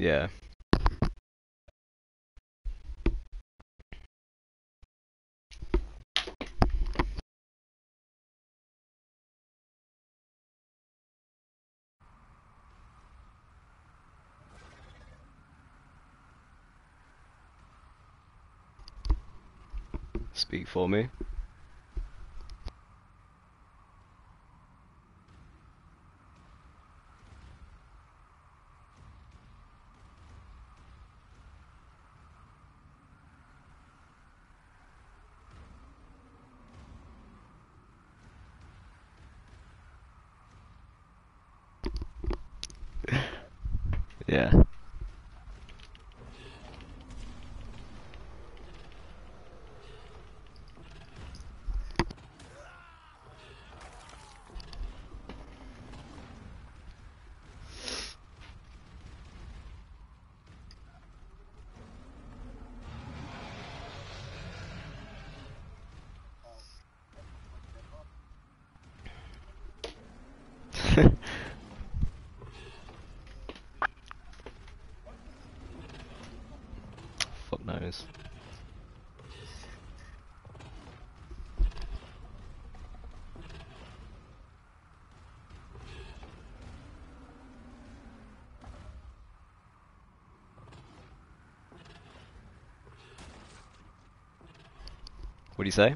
Yeah. Speak for me. Yeah. Fuck knows. What do you say?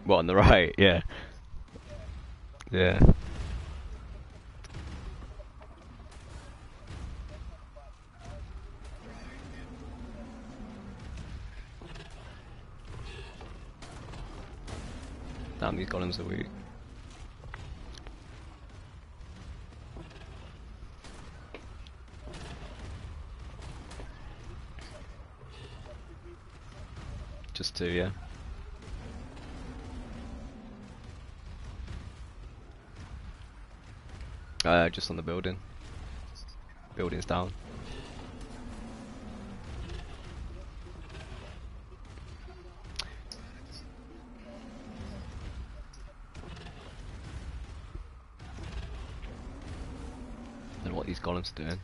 What, on the right? Yeah. Yeah. Damn, these golems are weak. Just two, yeah. Just on the building. Building's down. Don't know what these golems are doing.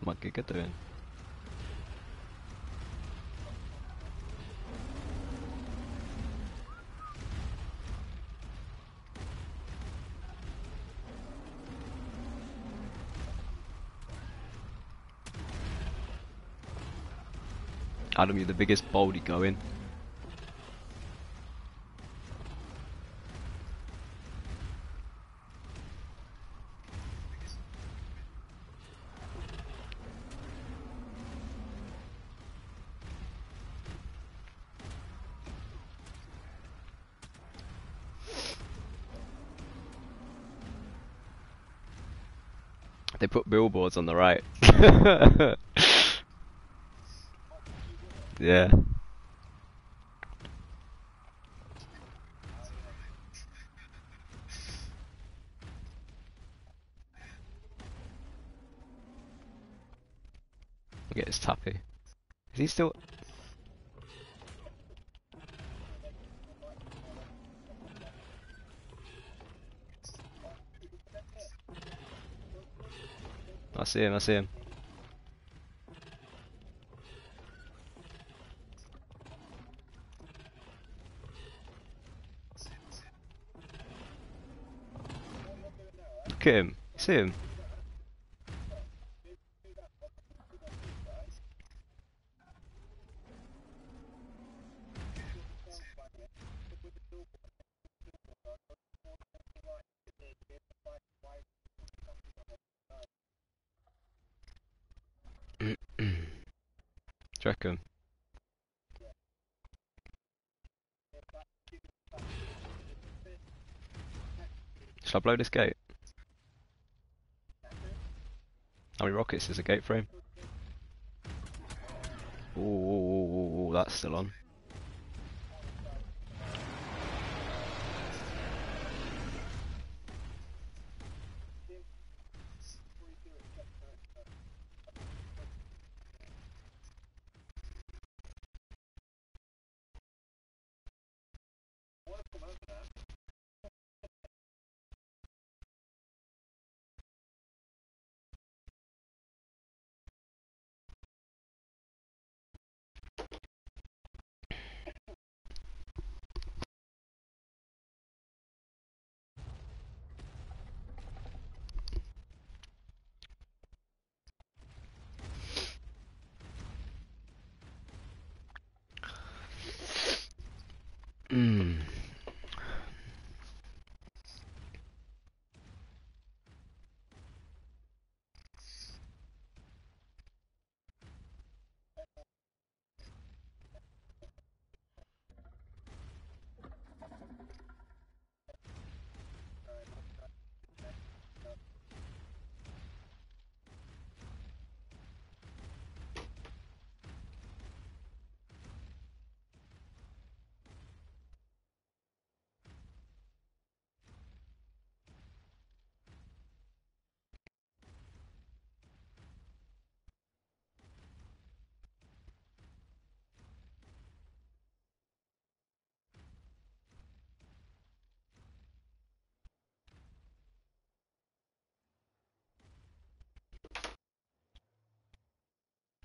What Giga doing? Adam, you're the biggest baldy going. They put billboards on the right. Yeah. Get his tappy. Is he still? I see him, I see him. Look at him. See him? Do you do you reckon? Shall I blow this gate? How many rockets is a gate frame? Ooh, that's still on. Hmm.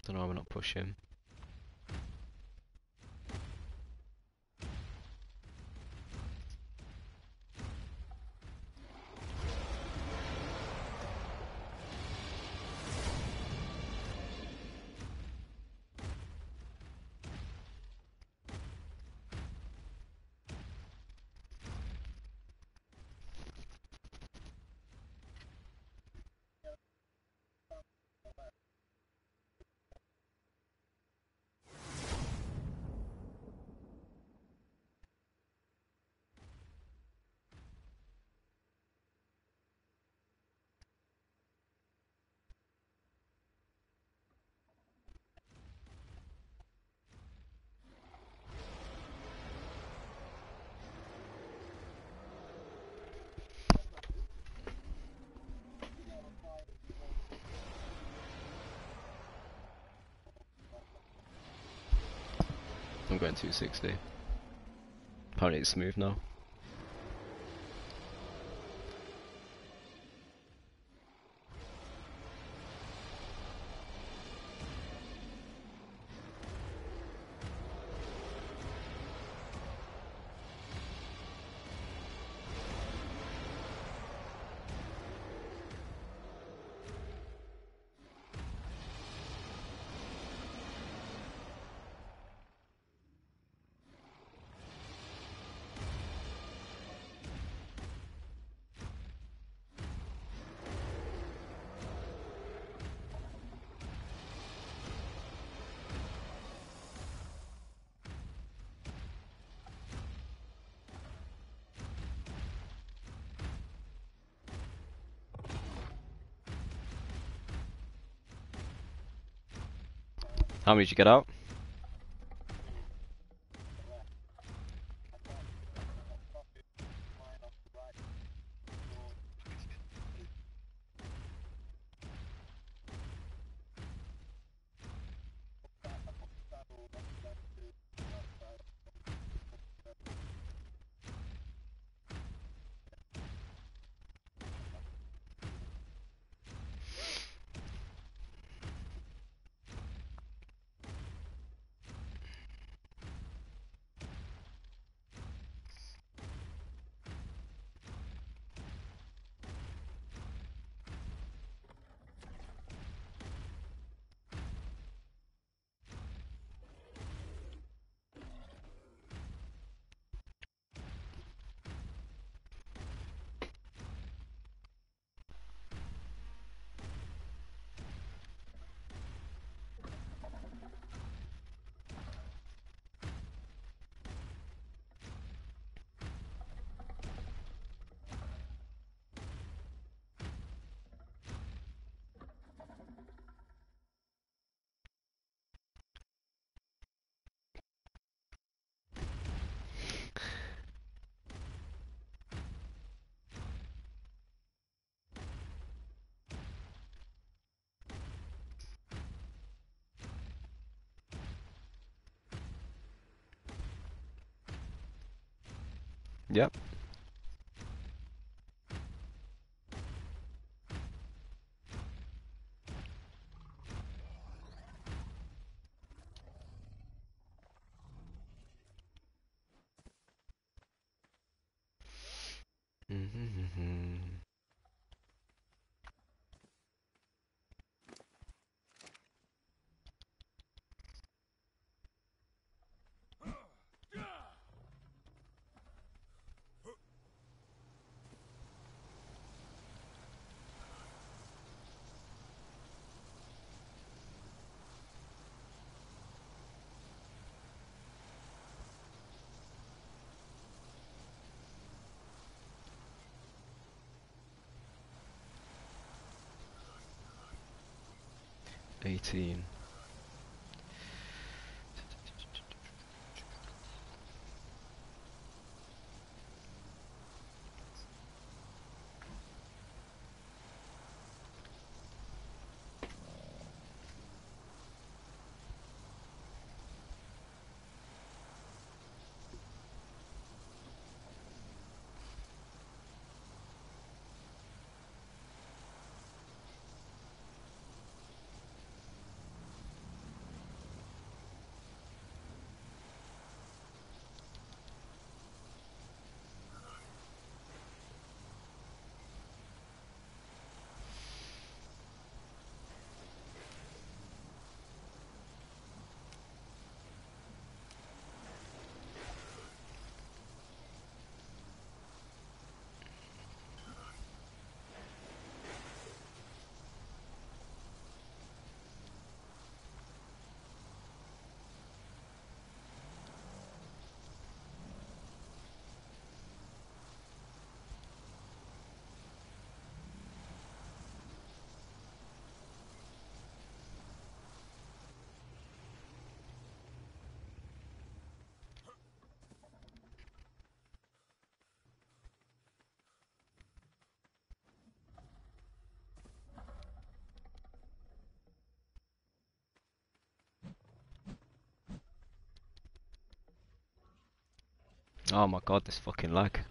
Don't know, we're not pushing. I'm going 260. Apparently it's smooth now. How many did you get out? Yep. $18. Oh my god, this fucking lag.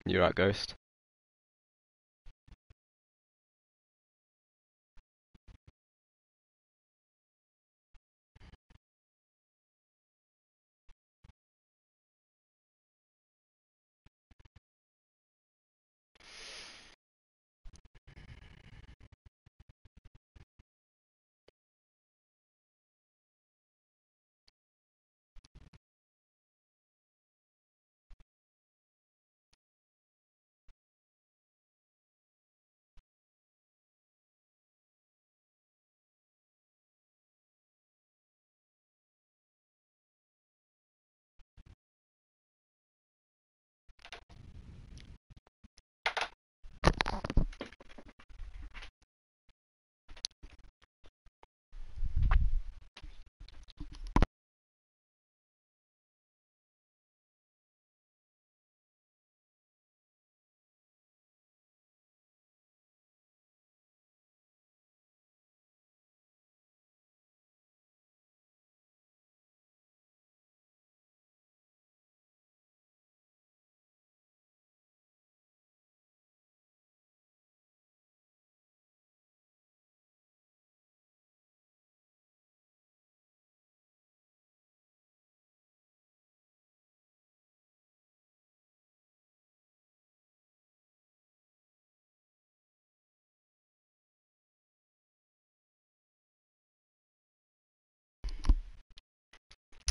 You're right, Ghost.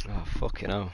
Oh, fucking hell.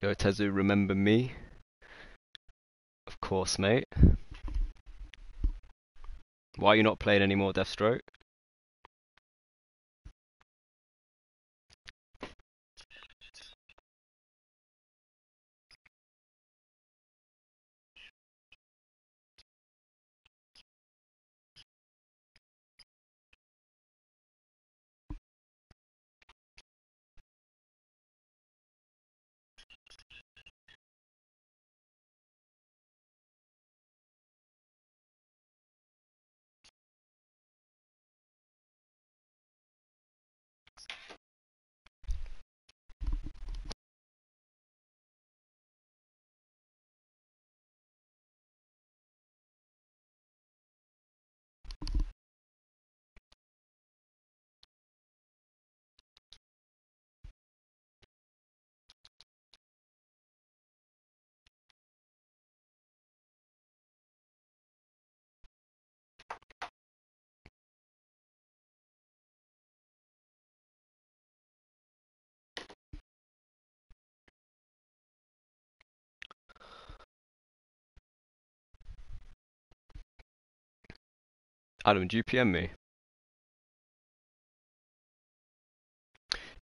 Yo, Tezu, remember me? Of course, mate. Why are you not playing any more Deathstroke? Adam, do you PM me?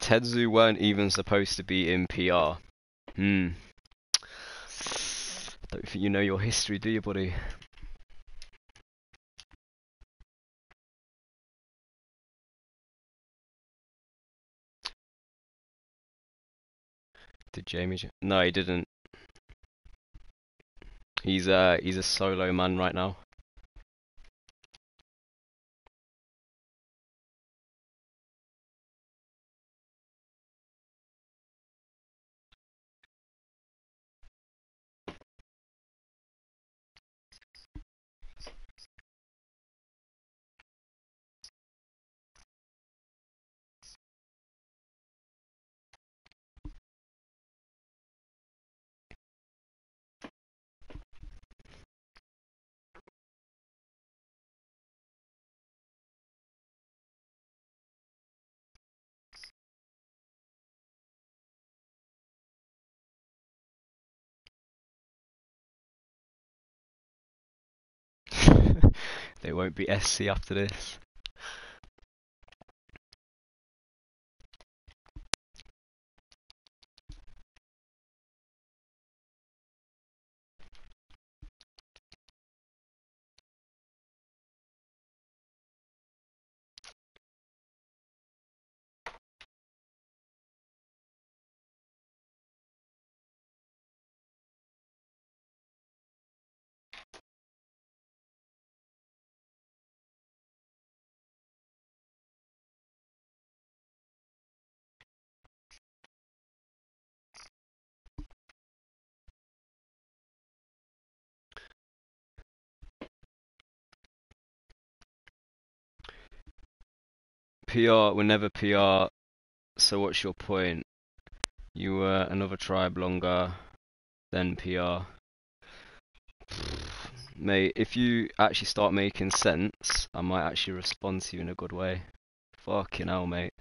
Tetsu weren't even supposed to be in PR. Don't think you know your history, do you, buddy? Did Jamie? No, he didn't. He's a solo man right now. They won't be SC after this. PR, we're never PR, so what's your point? You were another tribe longer than PR. Mate, if you actually start making sense, I might actually respond to you in a good way. Fucking hell, mate.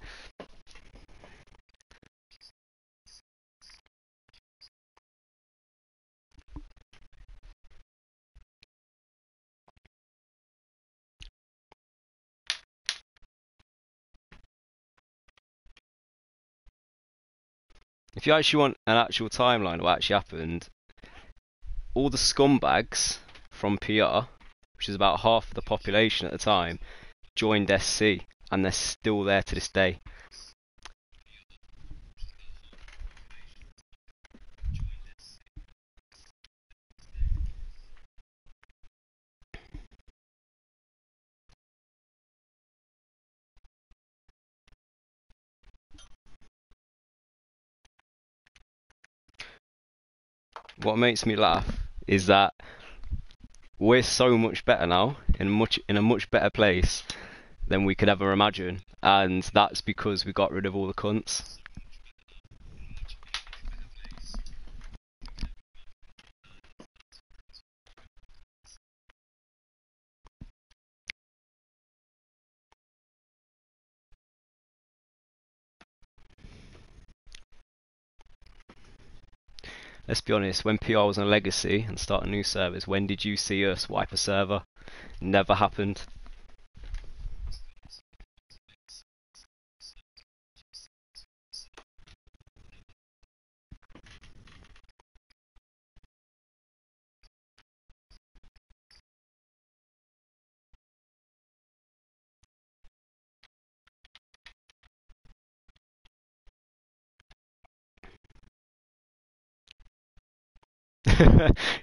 If you actually want an actual timeline of what actually happened, all the scumbags from PR, which is about half of the population at the time, joined SC, and they're still there to this day. What makes me laugh is that we're so much better now, in a much better place than we could ever imagine, and that's because we got rid of all the cunts. Let's be honest, when PR was on Legacy and start a new service, when did you see us wipe a server? Never happened.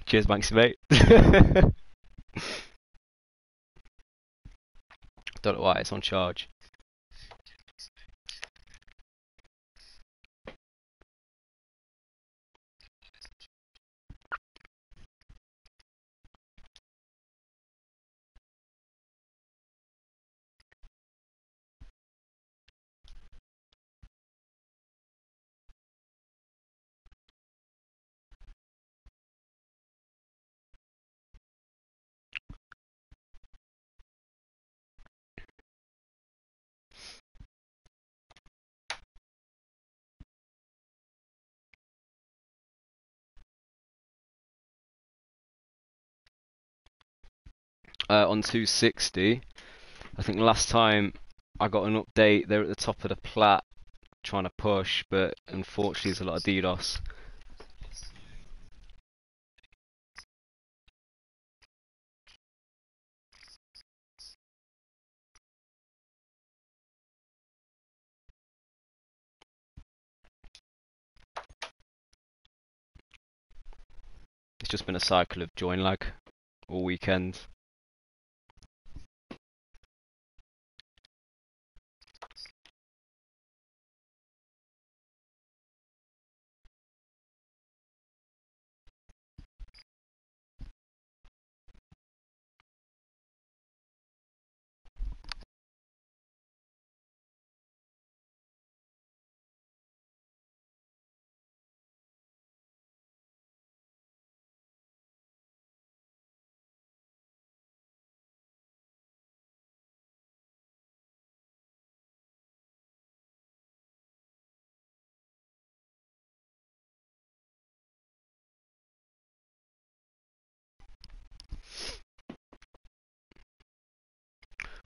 Cheers, Banksy, mate. Don't know why it's on charge. On 260, I think last time I got an update, they're at the top of the plat trying to push, but unfortunately there's a lot of DDoS. It's just been a cycle of join lag all weekend.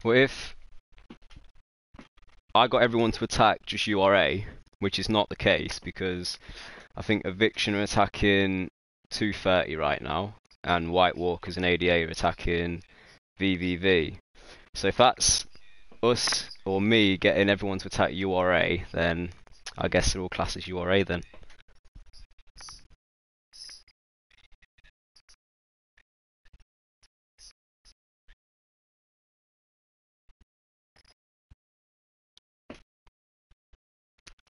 What if I got everyone to attack just URA, which is not the case because I think Eviction are attacking 230 right now, and White Walkers and ADA are attacking VVV. So if that's us or me getting everyone to attack URA, then I guess they're all classed as URA then.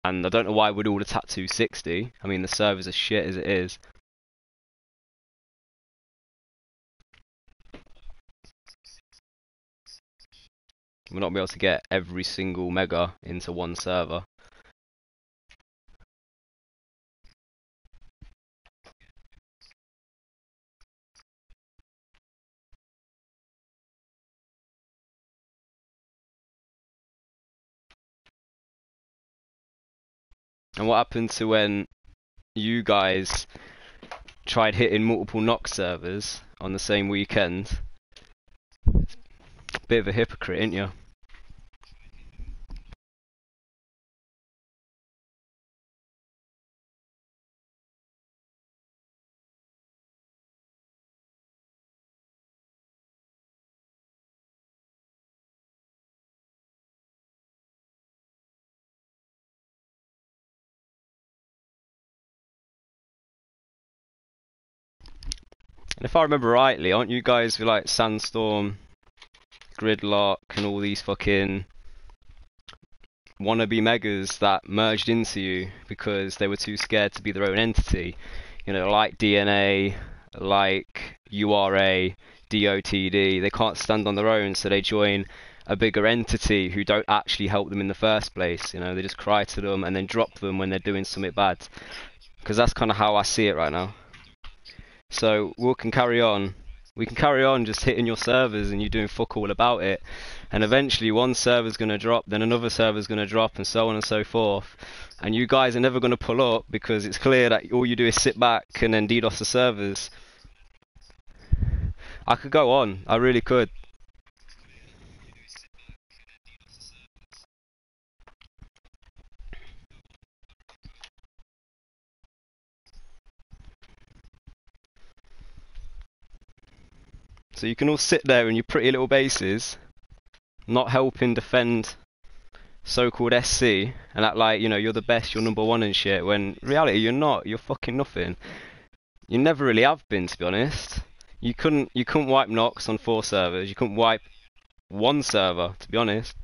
And I don't know why we'd all attack 260. I mean, the server's as shit as it is. We'll not be able to get every single mega into one server. And what happened to when you guys tried hitting multiple Nox servers on the same weekend? Bit of a hypocrite, ain't you? And if I remember rightly, aren't you guys with like Sandstorm, Gridlock, and all these fucking wannabe megas that merged into you because they were too scared to be their own entity? You know, like DNA, like URA, DOTD. They can't stand on their own, so they join a bigger entity who don't actually help them in the first place. You know, they just cry to them and then drop them when they're doing something bad. Because that's kind of how I see it right now. So we can carry on. We can carry on just hitting your servers and you doing fuck all about it. And eventually one server's going to drop, then another server's going to drop, and so on and so forth. And you guys are never going to pull up because it's clear that all you do is sit back and then DDoS the servers. I could go on. I really could. So you can all sit there in your pretty little bases, not helping defend so-called SC, and act like, you know, you're the best, you're number one and shit, when in reality you're not. You're fucking nothing. You never really have been, to be honest. You couldn't wipe Nox on 4 servers. You couldn't wipe one server, to be honest.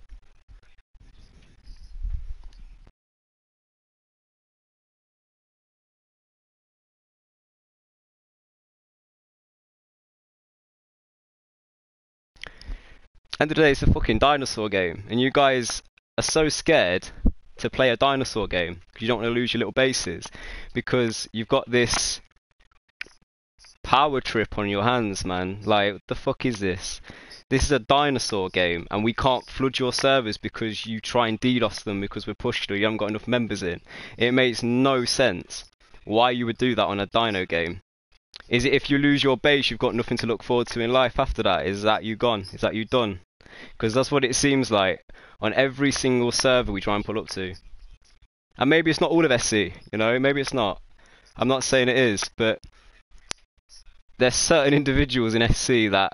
End of the day, it's a fucking dinosaur game, and you guys are so scared to play a dinosaur game because you don't want to lose your little bases, because you've got this power trip on your hands, man. Like, what the fuck is this? This is a dinosaur game, and we can't flood your servers because you try and DDoS them because we're pushed or you haven't got enough members in. It makes no sense why you would do that on a dino game. Is it if you lose your base, you've got nothing to look forward to in life after that? Is that you gone? Is that you done? Because that's what it seems like on every single server we try and pull up to. And maybe it's not all of SC, you know, maybe it's not. I'm not saying it is, but there's certain individuals in SC that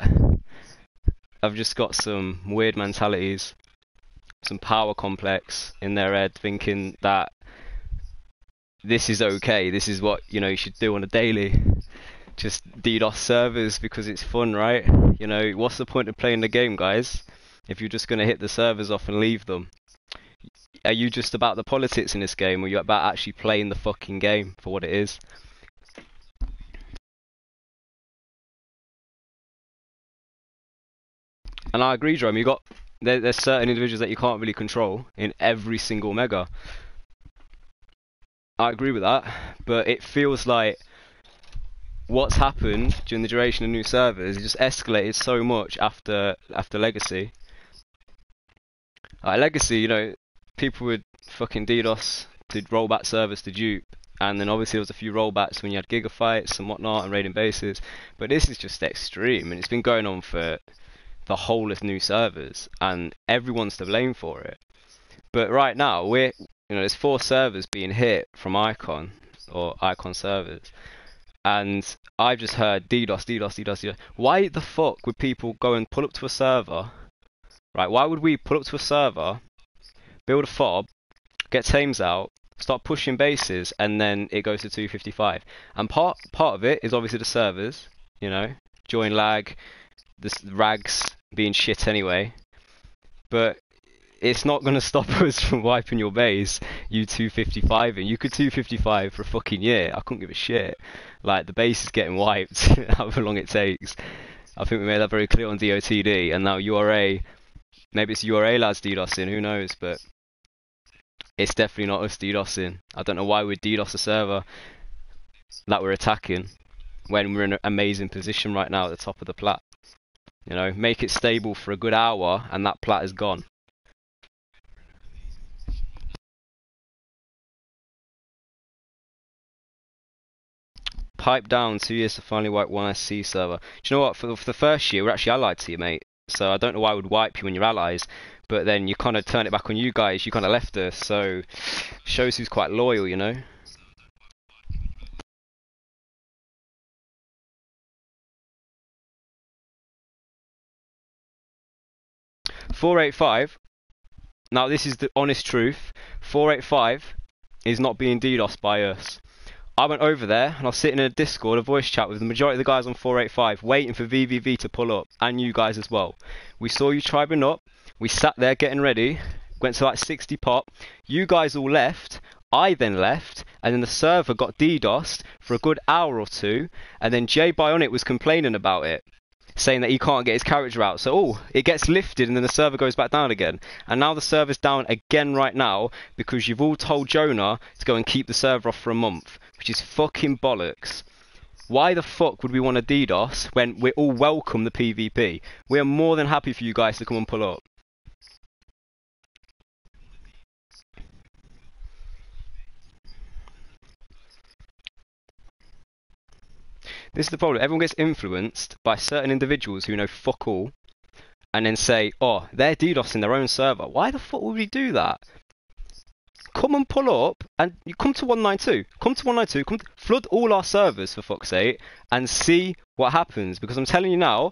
have just got some weird mentalities, some power complex in their head, thinking that this is okay, this is what, you know, you should do on a daily. Just DDoS servers because it's fun, right? You know, what's the point of playing the game, guys, if you're just going to hit the servers off and leave them? Are you just about the politics in this game, or are you about actually playing the fucking game for what it is? And I agree, Jerome, there's certain individuals that you can't really control in every single mega. I agree with that, but it feels like what's happened during the duration of new servers just escalated so much after Legacy. Legacy, you know, people would fucking DDoS to rollback servers to dupe, and then obviously there was a few rollbacks when you had gigafights and whatnot and raiding bases. But this is just extreme, and it's been going on for the whole of new servers, and everyone's to blame for it. But right now there's 4 servers being hit from Icon or Icon servers. And I've just heard DDoS, DDoS, DDoS, DDoS. Why the fuck would people go and pull up to a server? Right, why would we pull up to a server, build a fob, get tames out, start pushing bases, and then it goes to 255? And part of it is obviously the servers, you know, join lag, the rags being shit anyway. But it's not going to stop us from wiping your base, you 255, and you could 255 for a fucking year. I couldn't give a shit. Like, the base is getting wiped, however long it takes. I think we made that very clear on DOTD, and now URA Maybe it's URA lads DDoSing, who knows, but it's definitely not us DDoSing. I don't know why we'd DDoS a server that we're attacking when we're in an amazing position right now at the top of the plat. You know, make it stable for a good hour and that plat is gone. Pipe down, 2 years to finally wipe one SC server. Do you know what? For the first year, we're actually allied to you, mate. So I don't know why I would wipe you when you're allies. But then you kind of turn it back on you guys. You kind of left us. So shows who's quite loyal, you know. 485. Now this is the honest truth. 485 is not being DDoSed by us. I went over there and I was sitting in a Discord, a voice chat with the majority of the guys on 485, waiting for VVV to pull up, and you guys as well. We saw you tribing up. We sat there getting ready. Went to like 60 pop. You guys all left. I then left, and then the server got DDoSed for a good hour or two, and then Jay Bionic was complaining about it, saying that he can't get his character out. So, it gets lifted and then the server goes back down again. And now the server's down again right now because you've all told Jonah to go and keep the server off for a month, which is fucking bollocks. Why the fuck would we want to DDoS when we all welcome the PvP? We are more than happy for you guys to come and pull up. This is the problem. Everyone gets influenced by certain individuals who know fuck all and then say, oh, they're DDoSing their own server. Why the fuck would we do that? Come and pull up and you come to 192. Come to 192. Flood all our servers for fuck's sake and see what happens. Because I'm telling you now,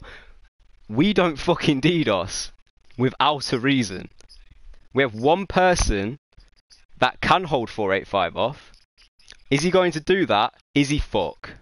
we don't fucking DDoS without a reason. We have one person that can hold 485 off. Is he going to do that? Is he fuck?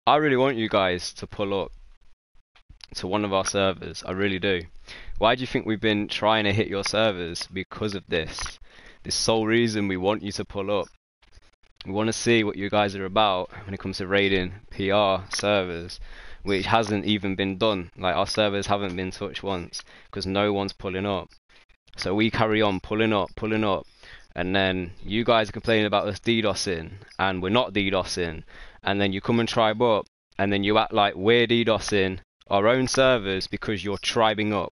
I really want you guys to pull up to one of our servers. I really do. Why do you think we've been trying to hit your servers? Because of this. This sole reason we want you to pull up. We want to see what you guys are about when it comes to raiding PR servers, which hasn't even been done. Like, our servers haven't been touched once because no one's pulling up. So we carry on pulling up, and then you guys are complaining about us DDoSing, and we're not DDoSing, and then you come and tribe up, and then you act like we're DDoSing our own servers because you're tribing up.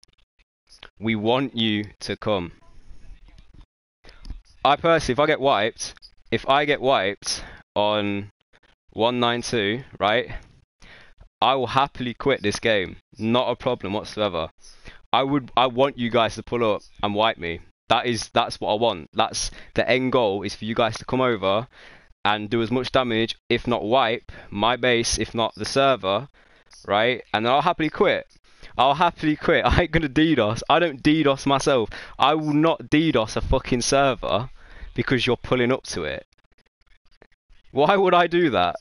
We want you to come. I personally, if I get wiped on 192, right, I will happily quit this game. Not a problem whatsoever. I want you guys to pull up and wipe me. That's what I want. That's the end goal, is for you guys to come over and do as much damage, if not wipe my base, if not the server, right? And then I'll happily quit. I ain't gonna DDoS. I don't DDoS myself. I will not DDoS a fucking server because you're pulling up to it. Why would I do that?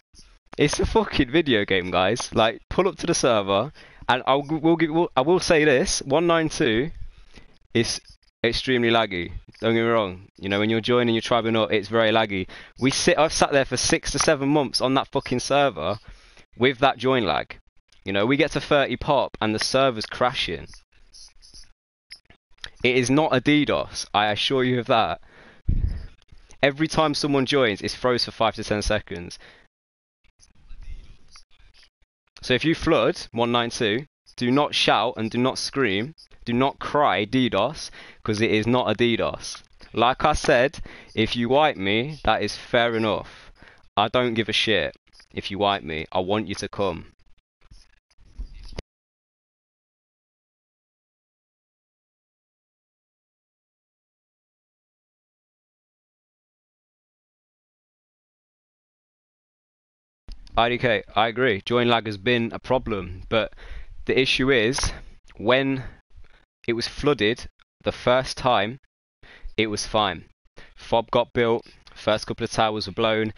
It's a fucking video game, guys. Like, pull up to the server, and I will say this: 192 is extremely laggy. Don't get me wrong. You know, when you're joining, you're tribing up, it's very laggy. I've sat there for 6 to 7 months on that fucking server with that join lag. You know, we get to 30 pop and the server's crashing. It is not a DDoS, I assure you of that. Every time someone joins, it's froze for 5 to 10 seconds. So if you flood 192, do not shout and do not scream. Do not cry DDoS, because it is not a DDoS. Like I said, if you wipe me, that is fair enough. I don't give a shit if you wipe me. I want you to come. IDK, I agree. Join lag has been a problem, but the issue is when it was flooded the first time, it was fine. Fob got built, first couple of towers were blown,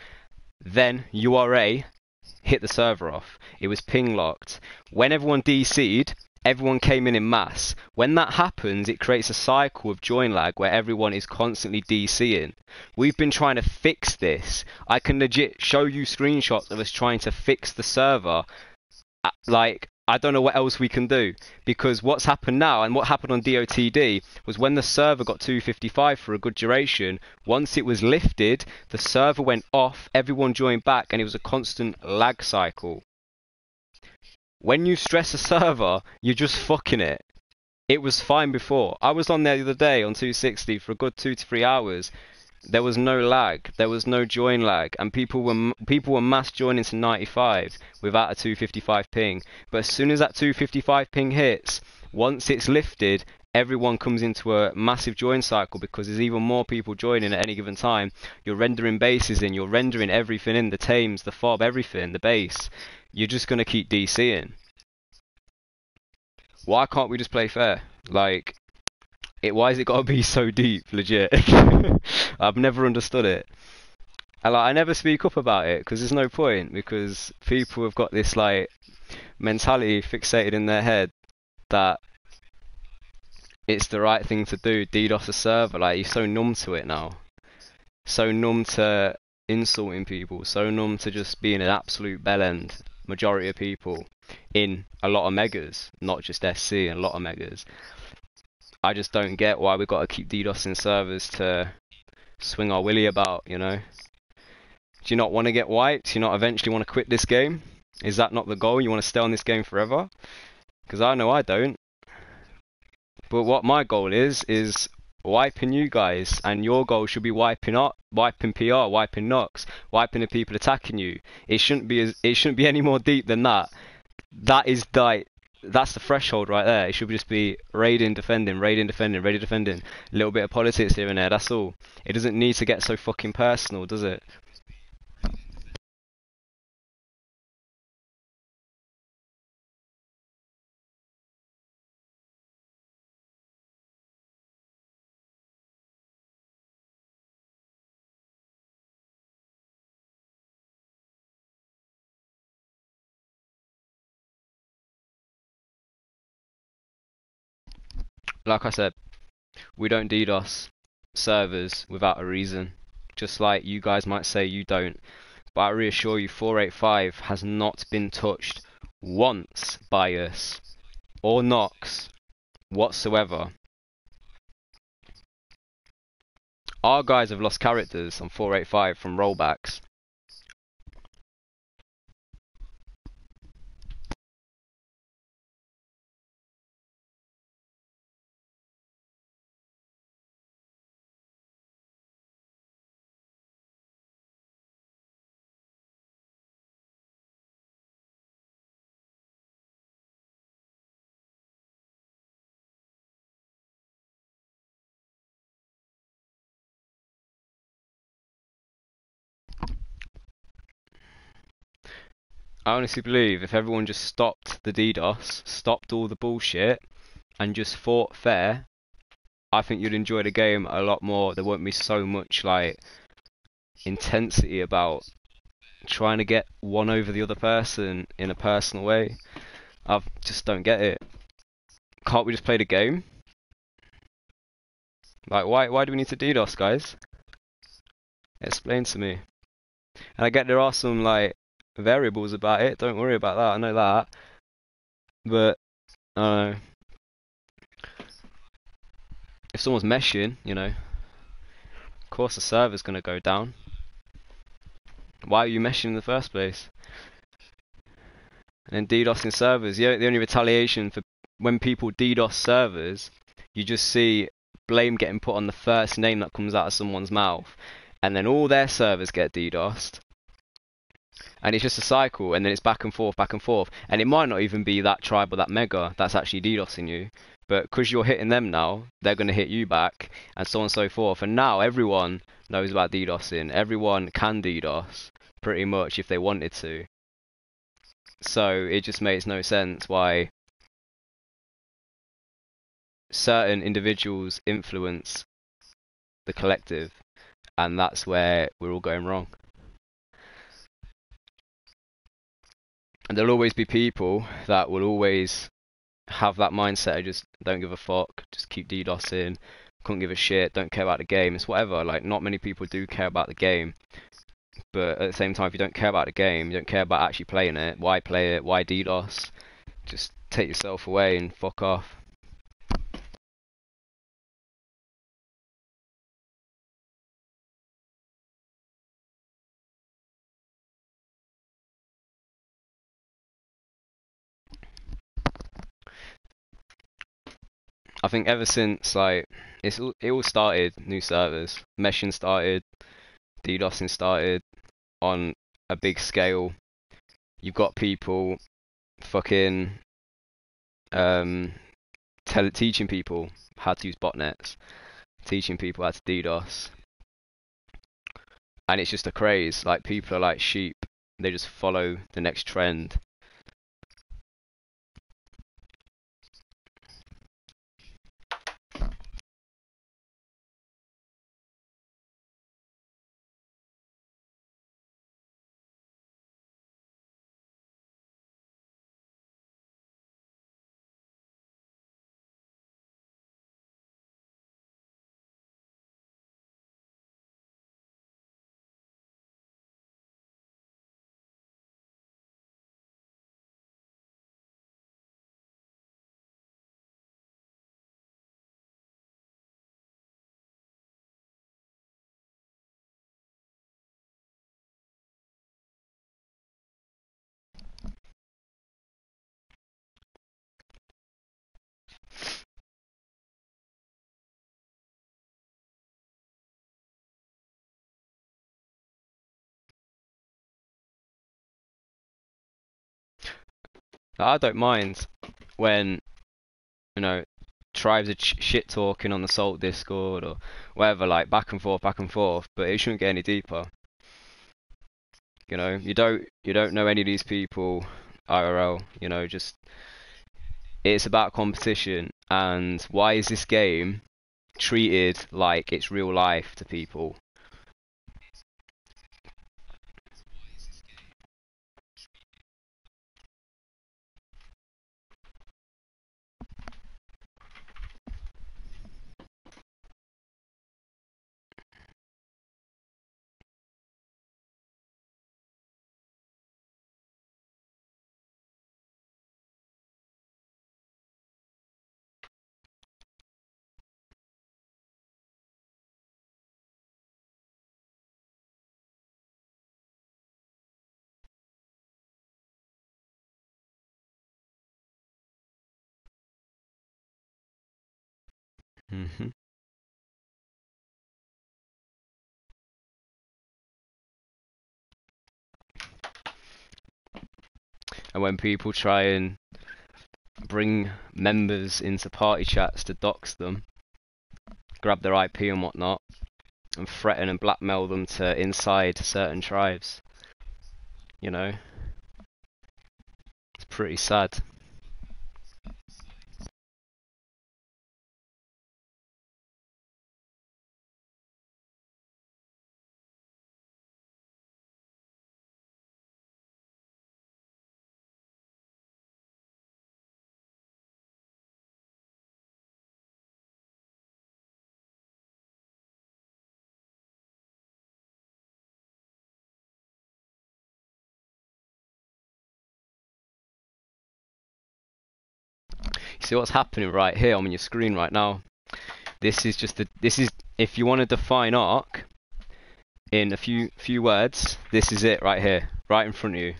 then URA hit the server off. It was ping locked. When everyone DC'd, everyone came in mass. When that happens, it creates a cycle of join lag where everyone is constantly DCing. We've been trying to fix this. I can legit show you screenshots of us trying to fix the server. Like, I don't know what else we can do, because what's happened now and what happened on DOTD was when the server got 255 for a good duration, once it was lifted, the server went off, everyone joined back, and it was a constant lag cycle. When you stress a server, you're just fucking it. It was fine before. I was on there the other day on 260 for a good 2 to 3 hours. There was no lag, there was no join lag, and people were mass joining to 95 without a 255 ping. But as soon as that 255 ping hits, once it's lifted, everyone comes into a massive join cycle because there's even more people joining at any given time. You're rendering bases in, you're rendering everything in, the tames, the fob, everything, the base. You're just gonna keep DCing. Why can't we just play fair? Like, why has it got to be so deep, legit? I've never understood it. And like, I never speak up about it because there's no point, because people have got this like mentality fixated in their head that it's the right thing to do, DDoS a server. Like, you're so numb to it now. So numb to insulting people, so numb to just being an absolute bellend. Majority of people in a lot of megas, not just SC, and a lot of megas. I just don't get why we've got to keep DDoSing servers to swing our willy about, you know? Do you not want to get wiped? Do you not eventually want to quit this game? Is that not the goal? You want to stay on this game forever? Because I know I don't. But what my goal is wiping you guys, and your goal should be wiping PR, wiping Nox, wiping the people attacking you. It shouldn't be any more deep than that. That is that's the threshold right there. It should just be raiding, defending, raiding, defending, raiding, defending. A little bit of politics here and there, that's all. It doesn't need to get so fucking personal, does it? Like I said, we don't DDoS servers without a reason. Just like you guys might say you don't. But I reassure you, 485 has not been touched once by us or Nox whatsoever. Our guys have lost characters on 485 from rollbacks. I honestly believe if everyone just stopped the DDoS, stopped all the bullshit, and just fought fair, I think you'd enjoy the game a lot more. There won't be so much like intensity about trying to get one over the other person in a personal way. I just don't get it. Can't we just play the game? Like, why do we need to DDoS, guys? Explain to me. And I get there are some like variables about it. Don't worry about that. I know that. But if someone's meshing, you know, of course the server's gonna go down. Why are you meshing in the first place? And then DDoSing servers. The only retaliation for when people DDoS servers, you just see blame getting put on the first name that comes out of someone's mouth, and then all their servers get DDoSed. And it's just a cycle, and then it's back and forth, and it might not even be that tribe or that mega that's actually DDoSing you, but because you're hitting them now, they're going to hit you back, and so on and so forth. And now everyone knows about DDoSing. Everyone can DDoS, pretty much, if they wanted to. So it just makes no sense why certain individuals influence the collective, and that's where we're all going wrong. And there'll always be people that will always have that mindset of just don't give a fuck, just keep DDoSing, couldn't give a shit, don't care about the game. It's whatever. Like, not many people do care about the game, but at the same time, if you don't care about the game, you don't care about actually playing it, why play it? Why DDoS? Just take yourself away and fuck off. I think ever since like it all started, new servers, meshing started, DDoSing started on a big scale. You've got people fucking um teaching people how to use botnets, teaching people how to DDoS, and it's just a craze. Like, people are like sheep; they just follow the next trend. I don't mind when, you know, tribes are shit talking on the Salt Discord or whatever, like back and forth, but it shouldn't get any deeper. You know, you don't know any of these people IRL. You know, just it's about competition. And why is this game treated like it's real life to people? Hmm. And when people try and bring members into party chats to dox them, grab their IP and whatnot, and threaten and blackmail them to inside certain tribes, you know, it's pretty sad. You see what's happening right here on your screen right now? This is, if you want to define Ark in a few words, this is it right here, right in front of you.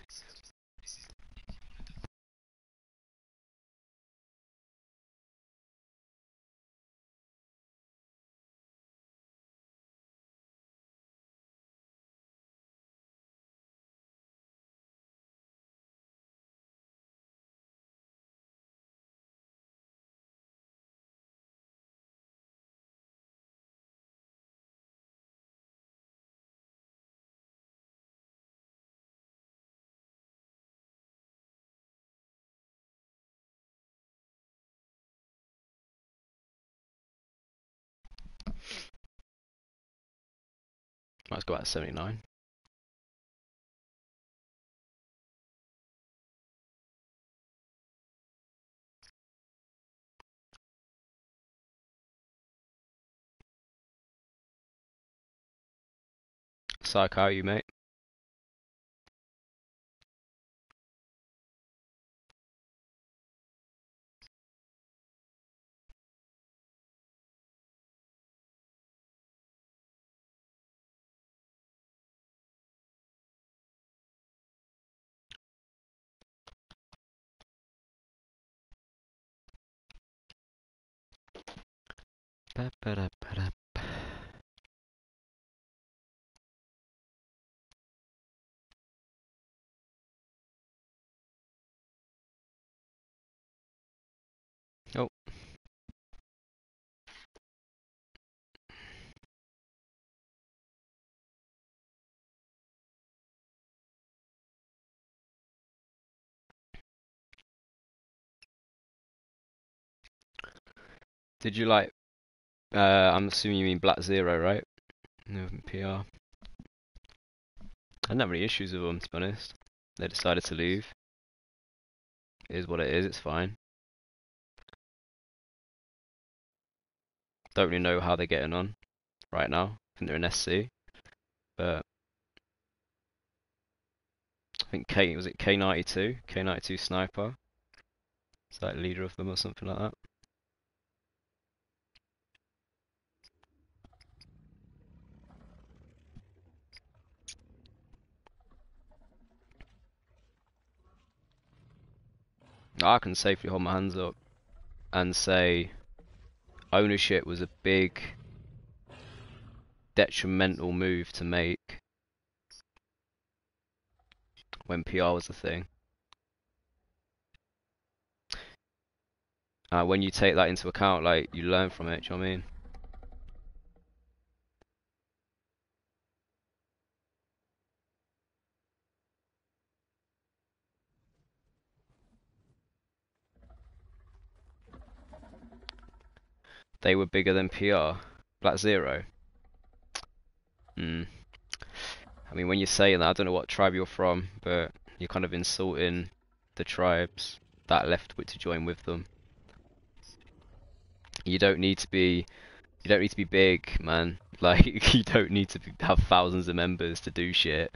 Let's go at 79. Psych, how are you, mate? Ba-ba-da-ba-da. Oh, did you like? I'm assuming you mean Black Zero, right? No PR. I didn't have any issues with them, to be honest. They decided to leave. It is what it is. It's fine. Don't really know how they're getting on right now. I think they're in SC, but I think was it K92? K92 Sniper? Is that leader of them or something like that? I can safely hold my hands up and say ownership was a big detrimental move to make when PR was the thing. When you take that into account, like, you learn from it, do you know what I mean? They were bigger than PR. Black Zero. Hmm. I mean, when you say that, I don't know what tribe you're from, but you're kind of insulting the tribes that left to join with them. You don't need to be, you don't need to be big, man. Like, you don't need to have thousands of members to do shit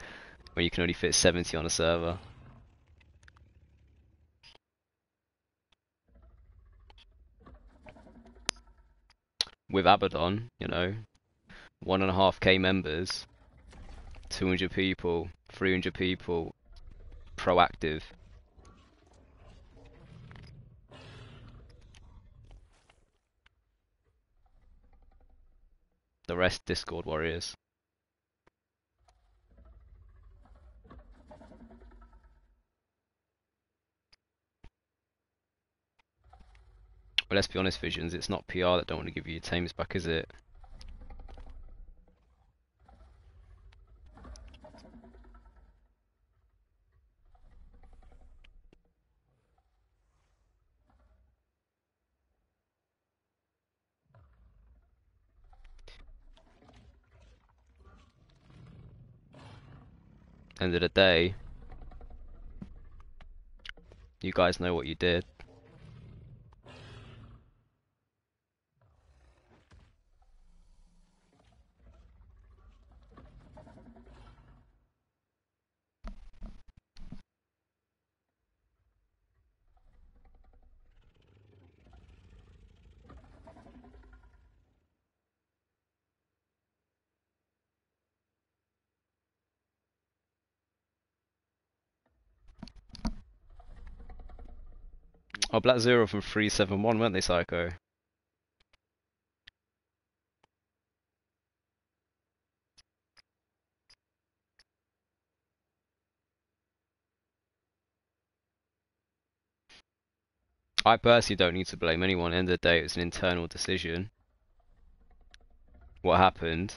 when you can only fit 70 on a server. With Abaddon, you know, 1.5K members, 200 people, 300 people, proactive. The rest Discord warriors. But let's be honest, Visions, it's not PR that don't want to give you your tames back, is it? End of the day, you guys know what you did. Oh, Black Zero from 371, weren't they, Psycho? I personally don't need to blame anyone. At the end of the day, it's an internal decision. What happened?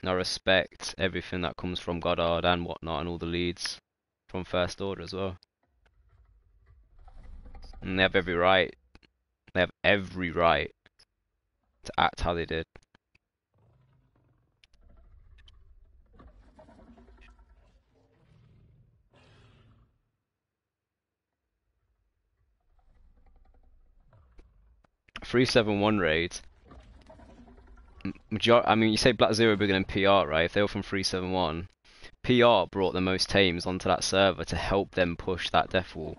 And I respect everything that comes from Goddard and whatnot, and all the leads from First Order as well. And they have every right. They have every right to act how they did. 371 raid. I mean, you say Black Zero bigger than PR, right? If they were from 371, PR brought the most tames onto that server to help them push that death wall.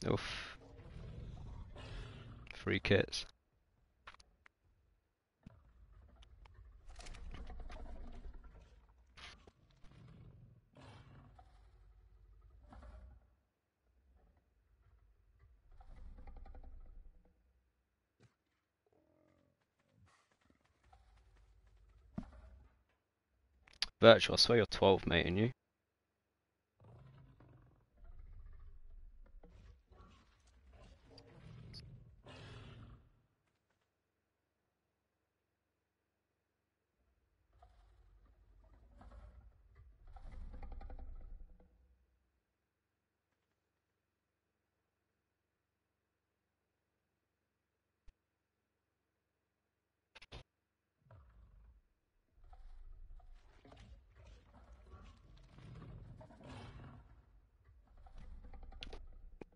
Oof. Free kits. Virtual, I swear you're 12, mate, and you?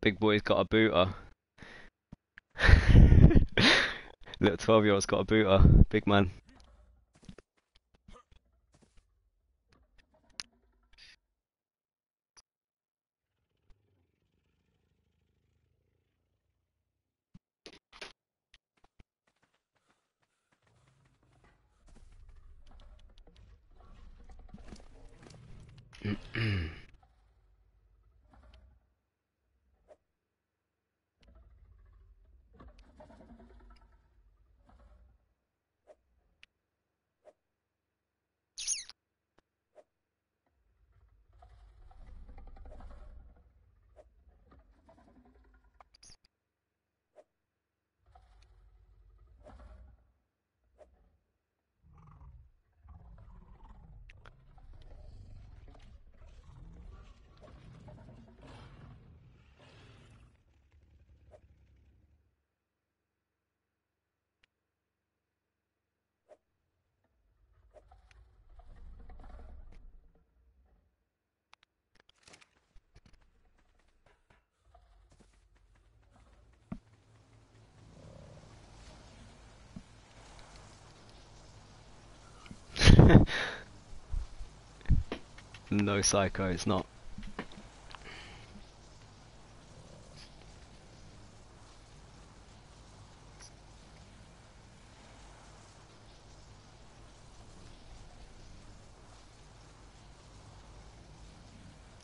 Big boy's got a booter. Little 12-year-old's got a booter. Big man. No, Psycho, it's not.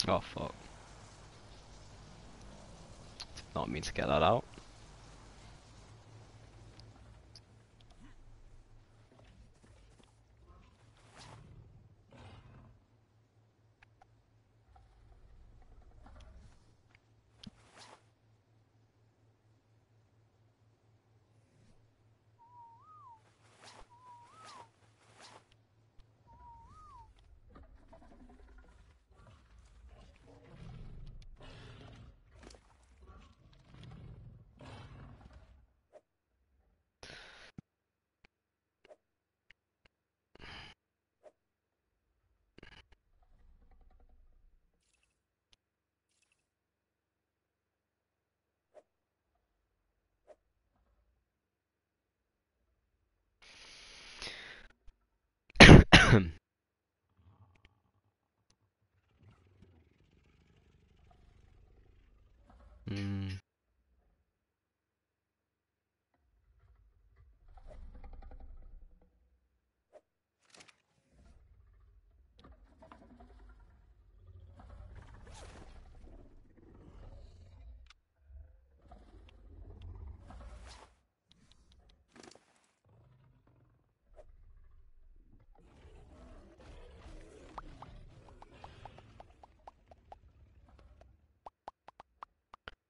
Oh, fuck. Did not mean to get that out. Mm.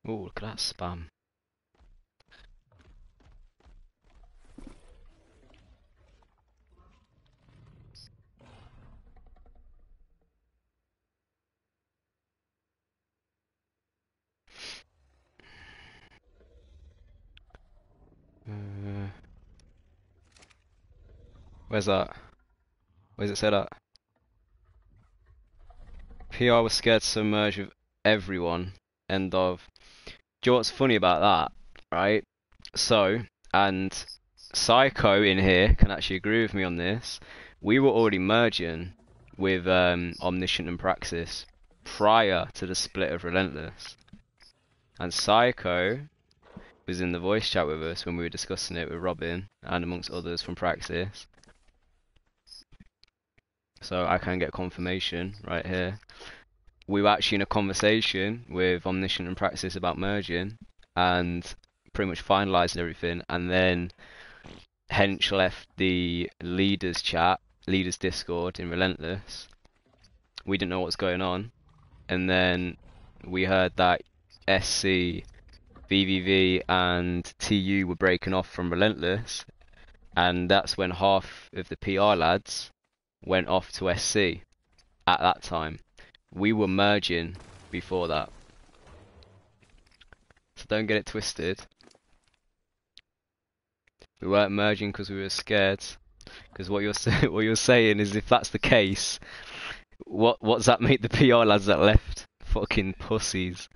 Oh, look at that spam. Where's that? Where's it said at? PR was scared to merge with everyone. End of. Do you know what's funny about that? Right? So, and Psycho in here can actually agree with me on this. We were already merging with Omniscient and Praxis prior to the split of Relentless. And Psycho was in the voice chat with us when we were discussing it with Robin and amongst others from Praxis. So I can get confirmation right here. We were actually in a conversation with Omniscient and Praxis about merging and pretty much finalising everything, and then Hench left the leaders chat, leaders Discord in Relentless. We didn't know what was going on, and then we heard that SC, VVV, and TU were breaking off from Relentless, and that's when half of the PR lads went off to SC at that time. We were merging before that. So don't get it twisted. We weren't merging because we were scared. Because what you're saying is, if that's the case, what does that make the PR lads that left? Fucking pussies.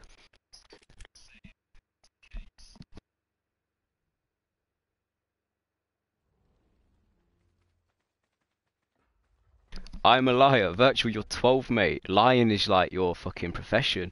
I'm a liar. Virtual, you're 12, mate. Lying is like your fucking profession.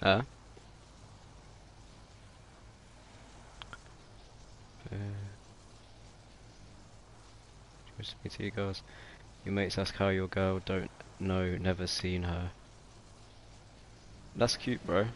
Huh? Speak to you girls. Your mates ask how your girl, don't know, never seen her. That's cute, bro.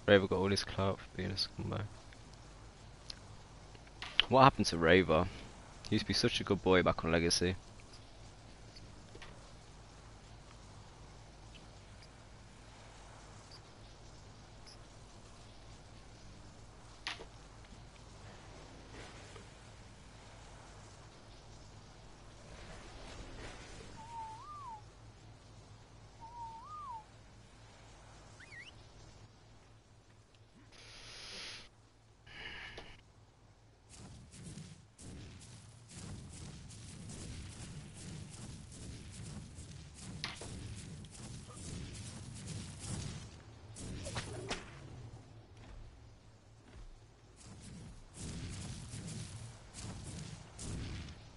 Raver got all his clout for being a scumbag. What happened to Raver? He used to be such a good boy back on Legacy.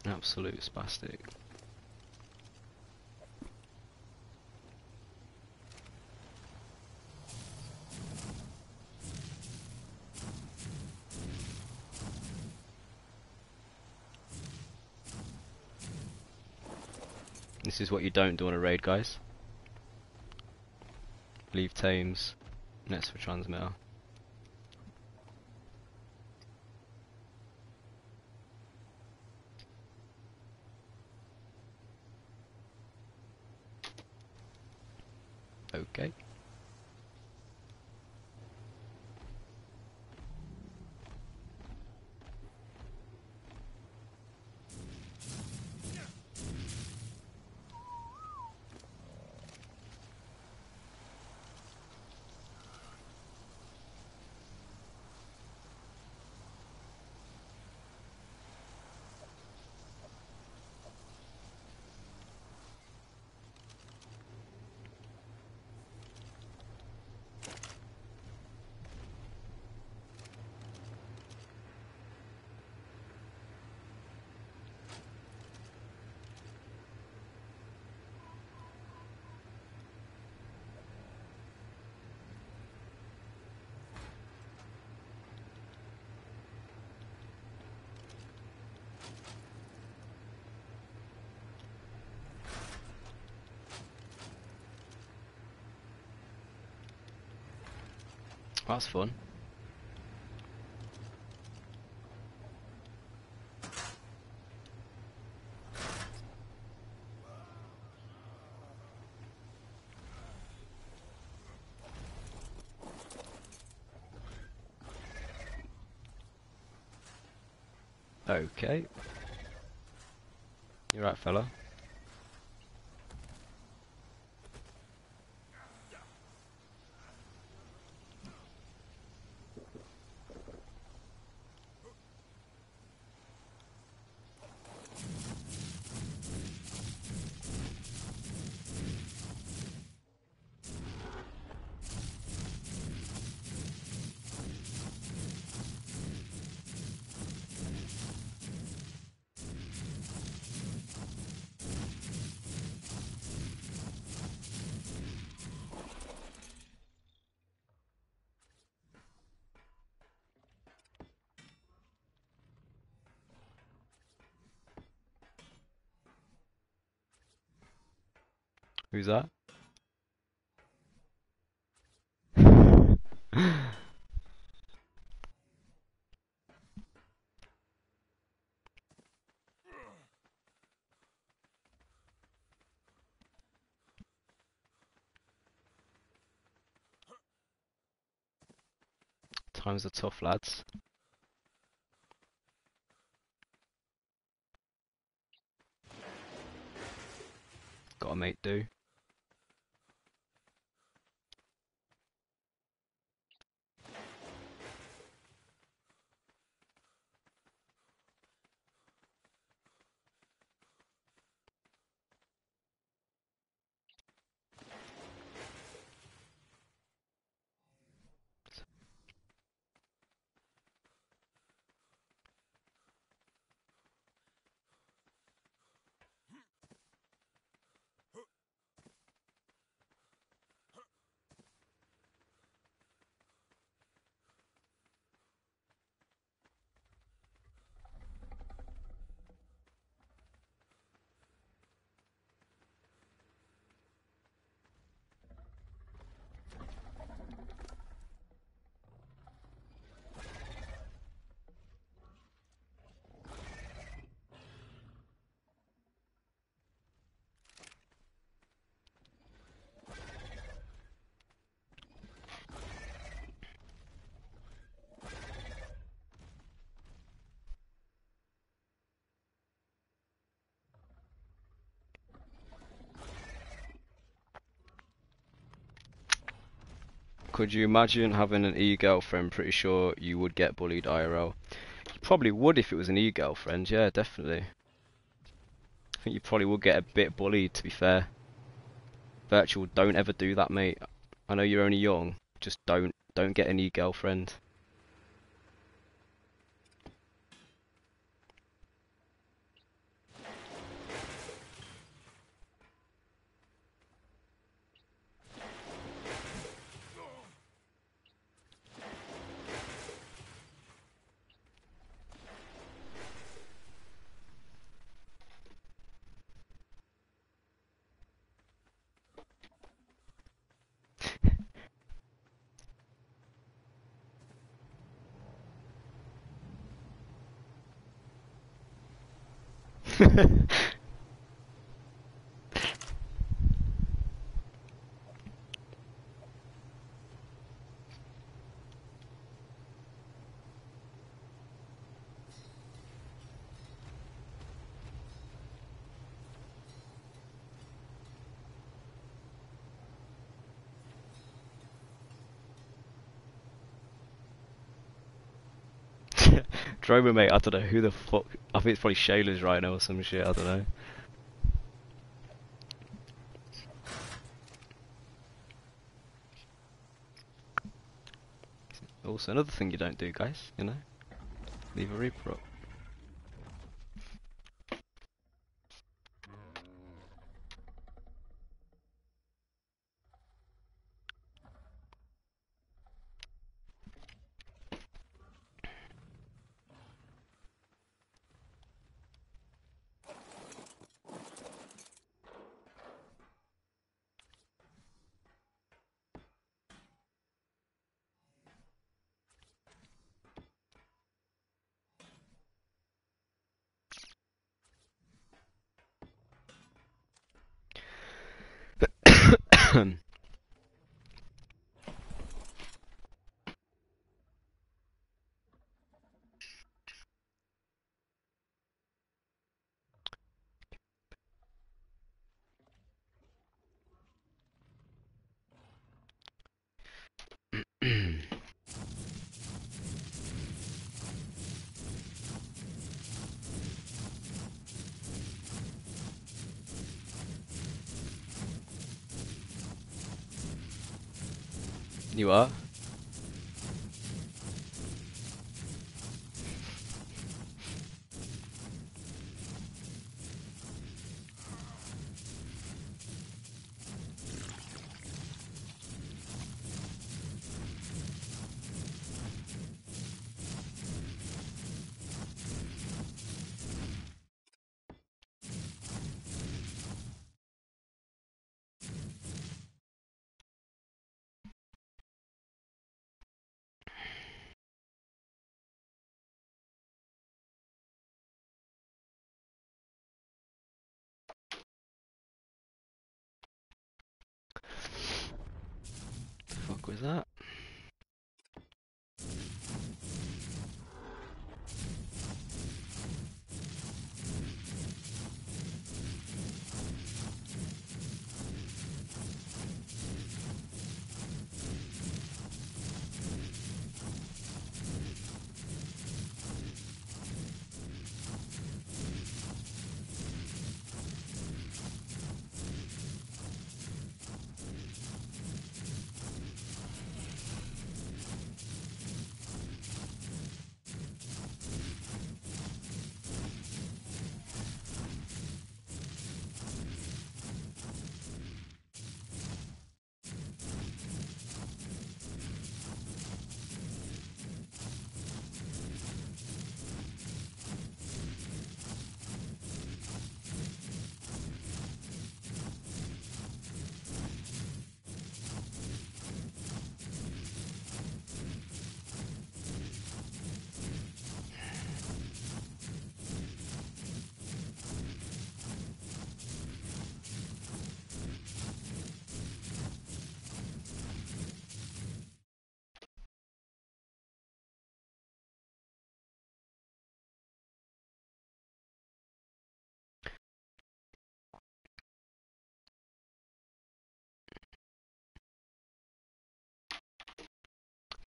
Absolute spastic. This is what you don't do on a raid, guys. Leave tames next for transmitter. Okay. That's fun. Okay. You're right, fella. Who's that? Times are tough, lads. Gotta make do. Could you imagine having an e-girlfriend? Pretty sure you would get bullied IRL. You probably would if it was an e-girlfriend, yeah, definitely. I think you probably would get a bit bullied, to be fair. Virtual, don't ever do that, mate. I know you're only young, just don't get an e-girlfriend. Droma, mate, I don't know who the fuck. I think it's probably Shayla's right now or some shit, I don't know. Also, another thing you don't do, guys, you know? Leave a Reaper up. You are? The fuck was that?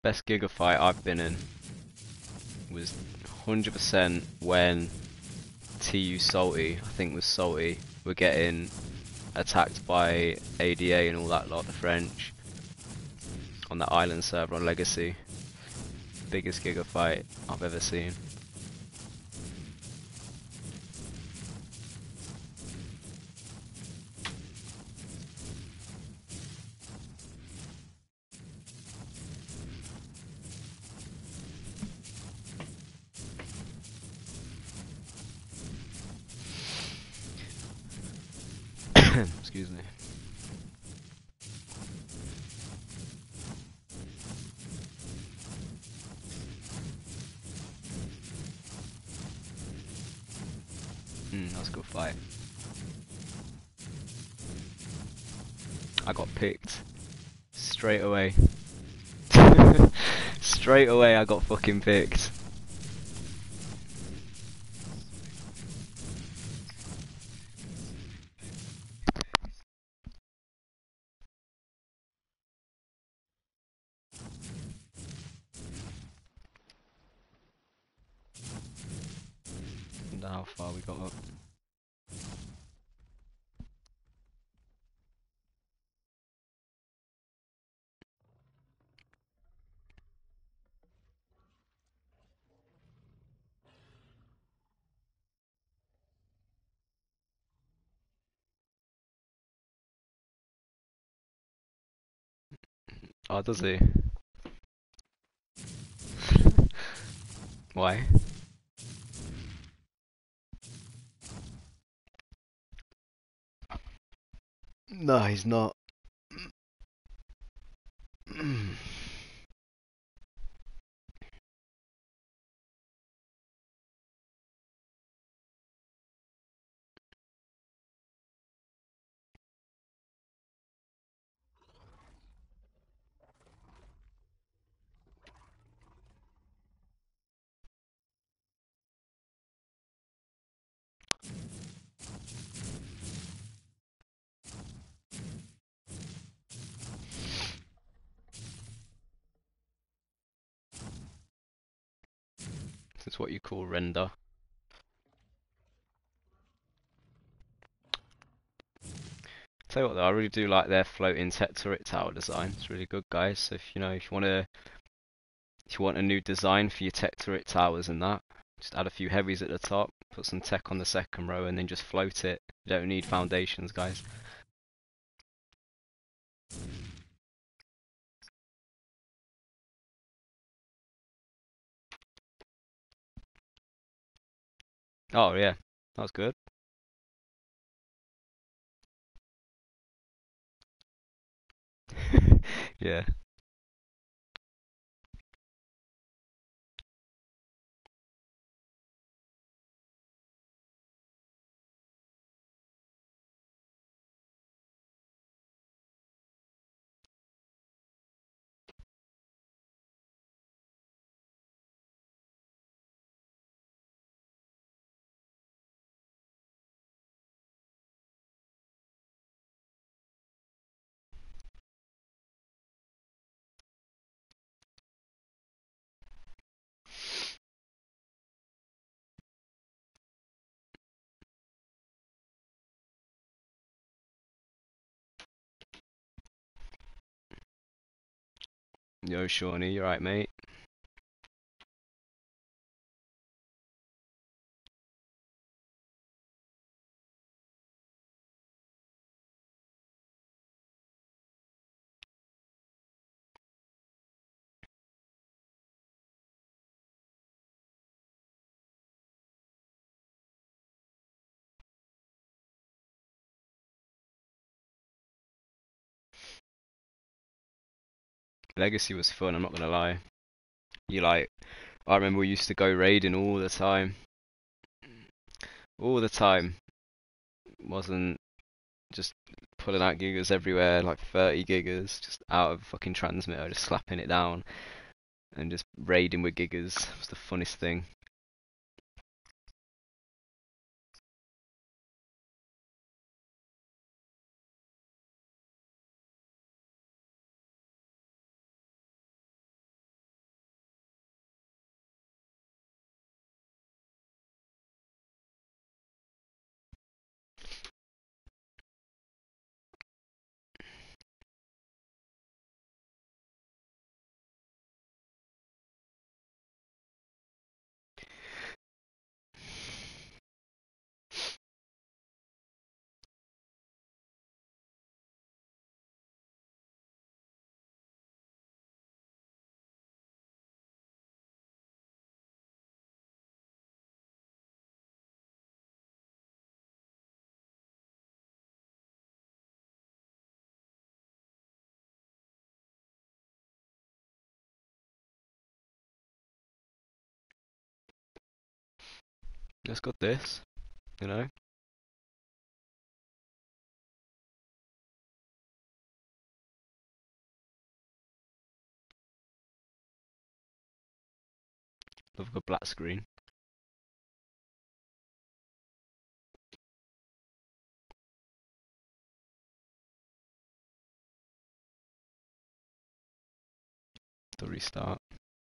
Best Giga fight I've been in was 100% when TU Salty, I think was Salty, were getting attacked by ADA and all that lot, the French, on that island server on Legacy. Biggest Giga fight I've ever seen. Excuse me. That was I got picked. Straight away. Straight away I got fucking picked. Wonder how far we got up. Oh, does he? Why? No, he's not. That's what you call render. Tell you what though, I really do like their floating tech turret tower design. It's really good, guys. So if if you want a new design for your tech turret towers and that, just add a few heavies at the top, put some tech on the second row, and then just float it. You don't need foundations, guys. Oh yeah, that was good. Yeah. Yo, Shawnee, you right, mate? Legacy was fun, I'm not gonna lie. I remember we used to go raiding all the time. All the time. Wasn't just pulling out gigas everywhere, like 30 gigas, just out of fucking transmitter, just slapping it down and just raiding with gigas. It was the funnest thing. Let's got this, you know? of a black screen. To restart.